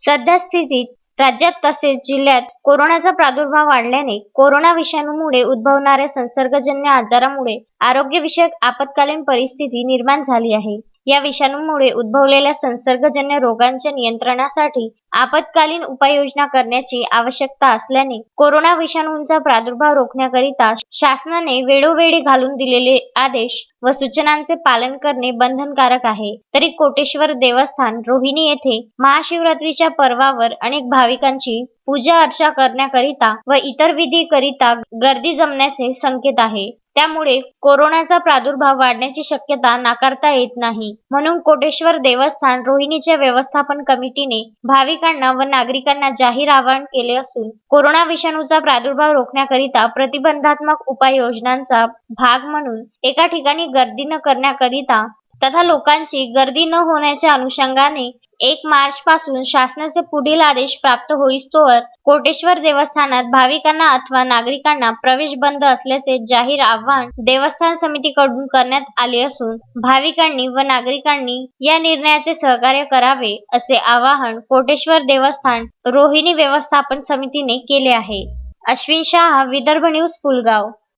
सद्यस्थितीत राज्यात तसेच जिल्ह्यात कोरोनाचा प्रादुर्भाव वाढल्याने कोरोना विषाणूमुळे उद्भवणाऱ्या संसर्गजन्य आजारामुळे आरोग्यविषयक आपत्कालीन परिस्थिती निर्माण झाली आहे. या विषाणूमुळे उद्भवलेल्या संसर्गजन्य रोगांच्या नियंत्रणासाठी आपत्कालीन उपाययोजना करण्याची आवश्यकता असल्याने कोरोना विषाणूंचा प्रादुर्भाव रोखण्याकरिता शासनाने वेळोवेळी घालून दिलेले आदेश व सूचनांचे पालन करणे बंधनकारक आहे. तरी कोटेश्वर देवस्थान रोहिणी येथे महाशिवरात्रीच्या पर्वावर अनेक भाविकांची पूजा अर्चा करण्याकरिता व इतर विधीकरिता गर्दी जमण्याचे संकेत आहे. त्यामुळे कोरोनाचा प्रादुर्भाव वाढण्याची शक्यता नाकारता येत नाही. म्हणून कोटेश्वर देवस्थान रोहिणीच्या व्यवस्थापन कमिटीने भाविकांना व नागरिकांना जाहीर आवाहन केले असून कोरोना विषाणूचा प्रादुर्भाव रोखण्याकरिता प्रतिबंधात्मक उपाययोजनांचा भाग म्हणून एका ठिकाणी गर्दी न करण्याकरिता तथा लोकांची गर्दी न होण्याच्या अनुषंगाने 1 मार्च पासून शासनाचे पुढील आदेश प्राप्त होईस्तोवर कोटेश्वर देवस्थानात भाविकांना अथवा नागरिकांना प्रवेश बंद असल्याचे जाहीर आवाहन देवस्थान समितीकडून करण्यात आले असून भाविकांनी व नागरिकांनी या निर्णयाचे सहकार्य करावे असे आवाहन कोटेश्वर देवस्थान रोहिणी व्यवस्थापन समितीने केले आहे. अश्विन शाह, विदर्भ न्यूज, पुलगाव.